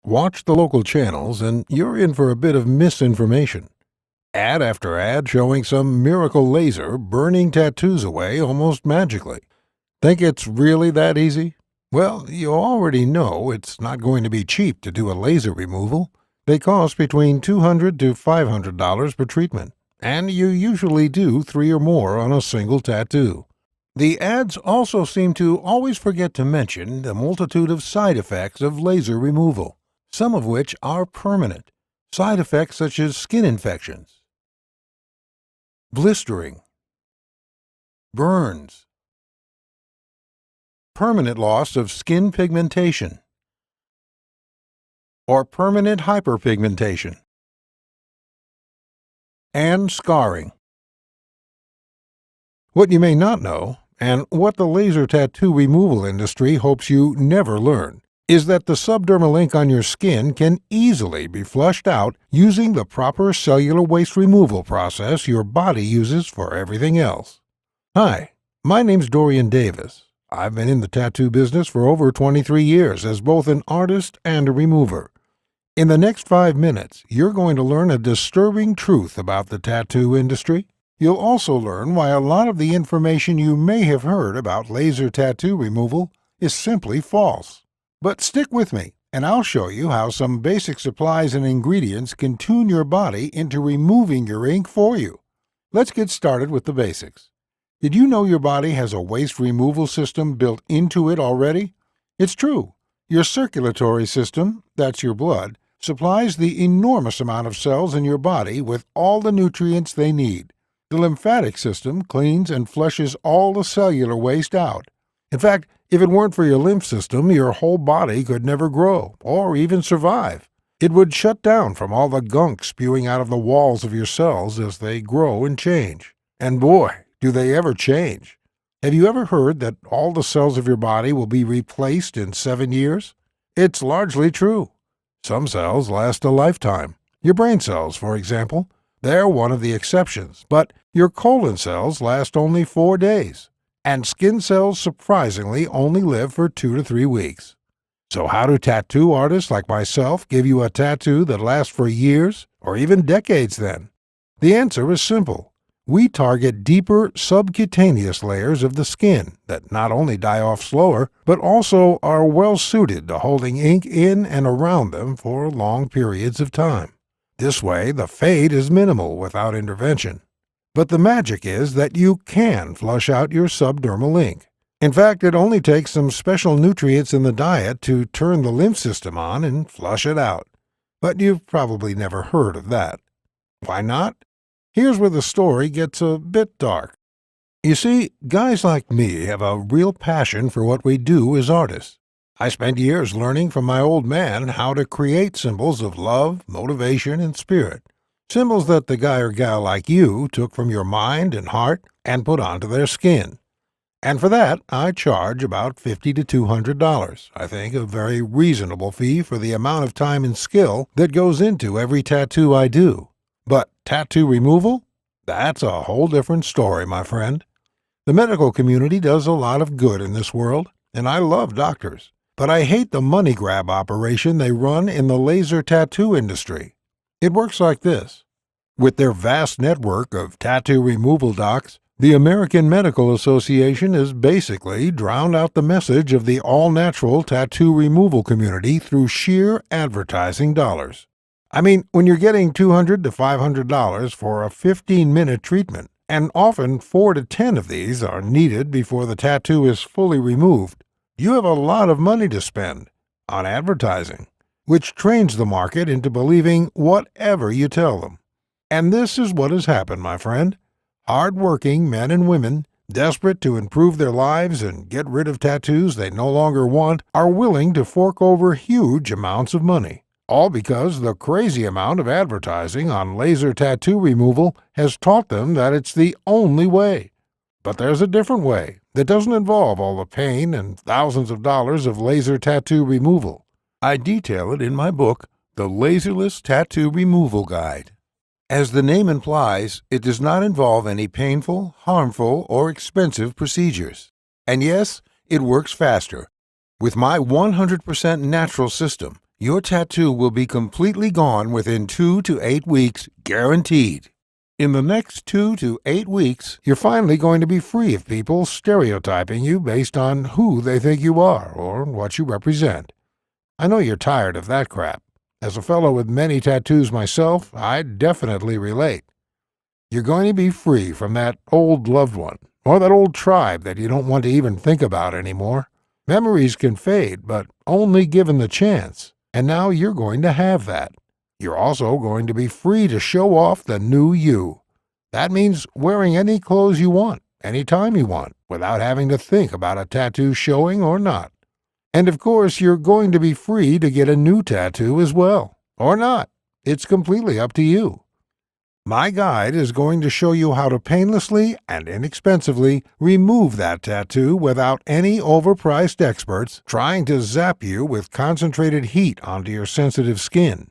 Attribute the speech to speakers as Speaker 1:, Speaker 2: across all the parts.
Speaker 1: Watch the local channels and you're in for a bit of misinformation. Ad after ad showing some miracle laser burning tattoos away almost magically. Think it's really that easy? Well, you already know it's not going to be cheap to do a laser removal. They cost between $200 to $500 per treatment, and you usually do 3 or more on a single tattoo. The ads also seem to always forget to mention the multitude of side effects of laser removal, some of which are permanent. Side effects such as skin infections, blistering, burns, permanent loss of skin pigmentation, or permanent hyperpigmentation, and scarring. What you may not know, and what the laser tattoo removal industry hopes you never learn, is that the subdermal ink on your skin can easily be flushed out using the proper cellular waste removal process your body uses for everything else. Hi, my name's Dorian Davis. I've been in the tattoo business for over 23 years as both an artist and a remover. In the next 5 minutes, you're going to learn a disturbing truth about the tattoo industry. You'll also learn why a lot of the information you may have heard about laser tattoo removal is simply false. But stick with me, and I'll show you how some basic supplies and ingredients can tune your body into removing your ink for you. Let's get started with the basics. Did you know your body has a waste removal system built into it already? It's true. Your circulatory system, that's your blood, supplies the enormous amount of cells in your body with all the nutrients they need. The lymphatic system cleans and flushes all the cellular waste out. In fact, if it weren't for your lymph system, your whole body could never grow or even survive. It would shut down from all the gunk spewing out of the walls of your cells as they grow and change. And boy, do they ever change. Have you ever heard that all the cells of your body will be replaced in 7 years? It's largely true. Some cells last a lifetime. Your brain cells, for example. They're one of the exceptions, but your colon cells last only 4 days. And skin cells surprisingly only live for 2 to 3 weeks. So how do tattoo artists like myself give you a tattoo that lasts for years or even decades then? The answer is simple. We target deeper subcutaneous layers of the skin that not only die off slower, but also are well suited to holding ink in and around them for long periods of time. This way, the fade is minimal without intervention. But the magic is that you can flush out your subdermal ink. In fact, it only takes some special nutrients in the diet to turn the lymph system on and flush it out. But you've probably never heard of that. Why not? Here's where the story gets a bit dark. You see, guys like me have a real passion for what we do as artists. I spent years learning from my old man how to create symbols of love, motivation, and spirit. Symbols that the guy or gal like you took from your mind and heart and put onto their skin. And for that, I charge about $50 to $200. I think a very reasonable fee for the amount of time and skill that goes into every tattoo I do. But tattoo removal? That's a whole different story, my friend. The medical community does a lot of good in this world, and I love doctors. But I hate the money grab operation they run in the laser tattoo industry. It works like this. With their vast network of tattoo removal docs, the American Medical Association has basically drowned out the message of the all-natural tattoo removal community through sheer advertising dollars. I mean, when you're getting $200 to $500 for a 15-minute treatment, and often 4 to 10 of these are needed before the tattoo is fully removed, you have a lot of money to spend on advertising, which trains the market into believing whatever you tell them. And this is what has happened, my friend. Hard-working men and women, desperate to improve their lives and get rid of tattoos they no longer want, are willing to fork over huge amounts of money. All because the crazy amount of advertising on laser tattoo removal has taught them that it's the only way. But there's a different way that doesn't involve all the pain and thousands of dollars of laser tattoo removal. I detail it in my book, The Laserless Tattoo Removal Guide. As the name implies, it does not involve any painful, harmful, or expensive procedures. And yes, it works faster. With my 100% natural system, Your tattoo will be completely gone within 2 to 8 weeks, guaranteed. In the next 2 to 8 weeks, you're finally going to be free of people stereotyping you based on who they think you are or what you represent. I know you're tired of that crap. As a fellow with many tattoos myself, I definitely relate. You're going to be free from that old loved one, or that old tribe that you don't want to even think about anymore. Memories can fade, but only given the chance, and now you're going to have that. You're also going to be free to show off the new you. That means wearing any clothes you want, anytime you want, without having to think about a tattoo showing or not. And of course, you're going to be free to get a new tattoo as well, or not. It's completely up to you. My guide is going to show you how to painlessly and inexpensively remove that tattoo without any overpriced experts trying to zap you with concentrated heat onto your sensitive skin.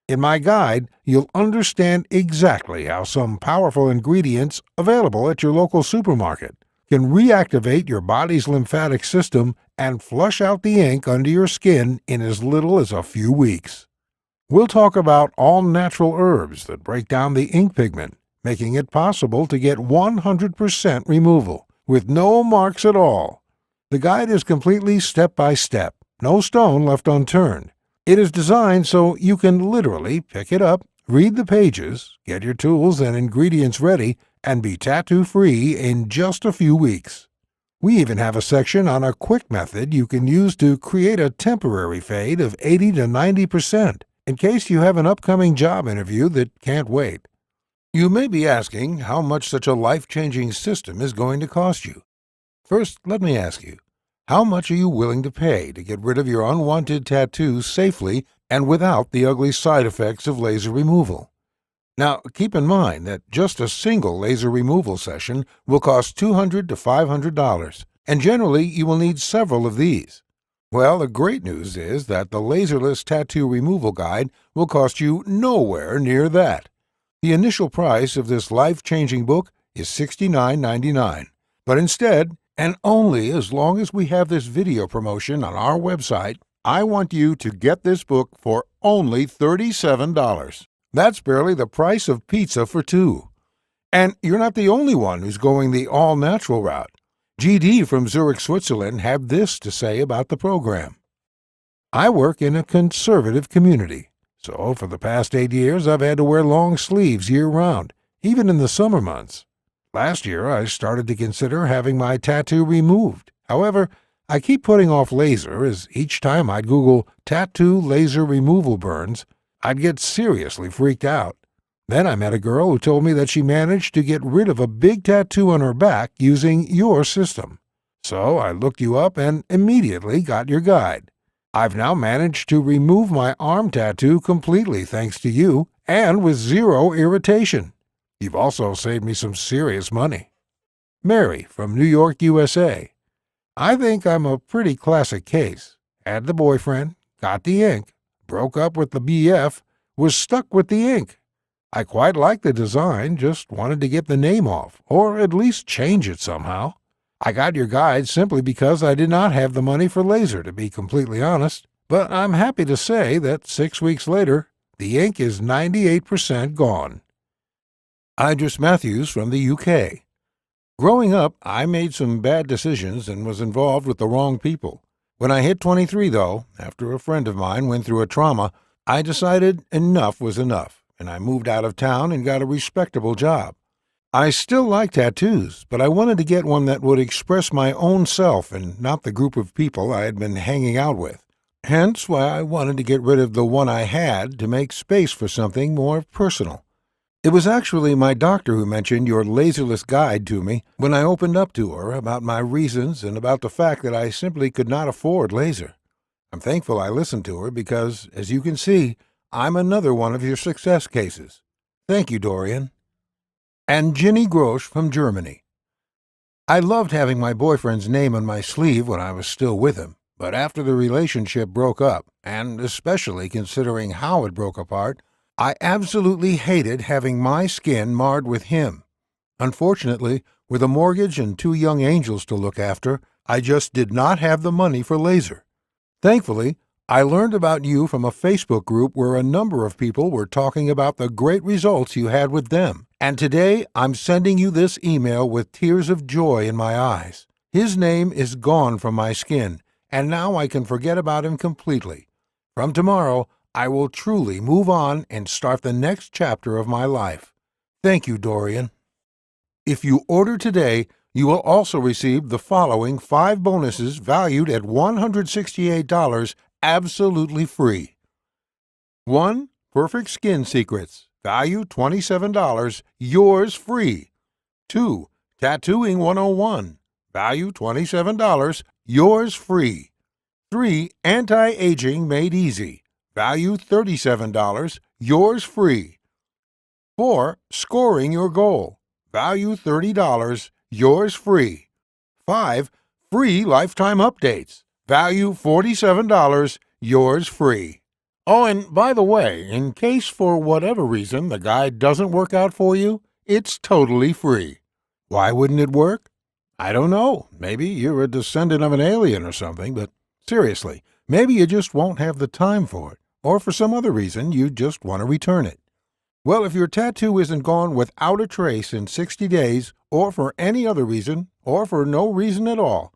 Speaker 1: In my guide, you'll understand exactly how some powerful ingredients available at your local supermarket can reactivate your body's lymphatic system and flush out the ink under your skin in as little as a few weeks. We'll talk about all natural herbs that break down the ink pigment, making it possible to get 100% removal with no marks at all. The guide is completely step-by-step, no stone left unturned. It is designed so you can literally pick it up, read the pages, get your tools and ingredients ready, and be tattoo-free in just a few weeks. We even have a section on a quick method you can use to create a temporary fade of 80 to 90%, in case you have an upcoming job interview that can't wait. You may be asking how much such a life-changing system is going to cost you. First, let me ask you, how much are you willing to pay to get rid of your unwanted tattoos safely and without the ugly side effects of laser removal? Now, keep in mind that just a single laser removal session will cost $200 to $500, and generally you will need several of these. Well, the great news is that the Laserless Tattoo Removal Guide will cost you nowhere near that. The initial price of this life-changing book is $69.99, but instead, and only as long as we have this video promotion on our website, I want you to get this book for only $37. That's barely the price of pizza for two. And you're not the only one who's going the all-natural route. GD from Zurich, Switzerland had this to say about the program. I work in a conservative community, so for the past 8 years I've had to wear long sleeves year-round, even in the summer months. Last year I started to consider having my tattoo removed. However, I keep putting off laser as each time I'd Google tattoo laser removal burns, I'd get seriously freaked out. Then I met a girl who told me that she managed to get rid of a big tattoo on her back using your system. So I looked you up and immediately got your guide. I've now managed to remove my arm tattoo completely thanks to you and with zero irritation. You've also saved me some serious money. Mary from New York, USA. I think I'm a pretty classic case. Had the boyfriend, got the ink, broke up with the BF, was stuck with the ink. I quite liked the design, just wanted to get the name off, or at least change it somehow. I got your guide simply because I did not have the money for laser, to be completely honest, but I'm happy to say that 6 weeks later, the ink is 98% gone. Idris Matthews from the UK. Growing up, I made some bad decisions and was involved with the wrong people. When I hit 23, though, after a friend of mine went through a trauma, I decided enough was enough, and I moved out of town and got a respectable job. I still like tattoos, but I wanted to get one that would express my own self and not the group of people I had been hanging out with. Hence why I wanted to get rid of the one I had to make space for something more personal. It was actually my doctor who mentioned your laserless guide to me when I opened up to her about my reasons and about the fact that I simply could not afford laser. I'm thankful I listened to her because, as you can see, I'm another one of your success cases. Thank you, Dorian. And Ginny Grosch from Germany. I loved having my boyfriend's name on my sleeve when I was still with him, but after the relationship broke up, and especially considering how it broke apart, I absolutely hated having my skin marred with him. Unfortunately, with a mortgage and 2 young angels to look after, I just did not have the money for laser. Thankfully, I learned about you from a Facebook group where a number of people were talking about the great results you had with them. And today I'm sending you this email with tears of joy in my eyes. His name is gone from my skin, and now I can forget about him completely. From tomorrow, I will truly move on and start the next chapter of my life. Thank you, Dorian. If you order today, you will also receive the following 5 bonuses valued at $168 absolutely free. 1. Perfect Skin Secrets, value $27, yours free. 2. Tattooing 101, value $27, yours free. 3. Anti-Aging Made Easy, value $37, yours free. 4. Scoring Your Goal, value $30, yours free. 5. Free Lifetime Updates, value $47, yours free. Oh, and by the way, in case for whatever reason the guide doesn't work out for you, it's totally free. Why wouldn't it work? I don't know. Maybe you're a descendant of an alien or something, but seriously, maybe you just won't have the time for it, or for some other reason you just want to return it. Well, if your tattoo isn't gone without a trace in 60 days, or for any other reason, or for no reason at all,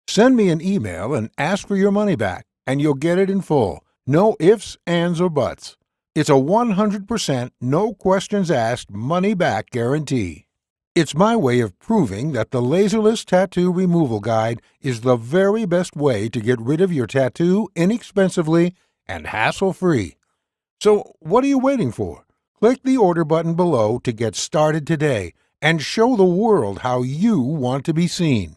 Speaker 1: send me an email and ask for your money back, and you'll get it in full. No ifs, ands, or buts. It's a 100% no questions asked money back guarantee. It's my way of proving that the Laserless Tattoo Removal Guide is the very best way to get rid of your tattoo inexpensively and hassle-free. So what are you waiting for? Click the order button below to get started today and show the world how you want to be seen.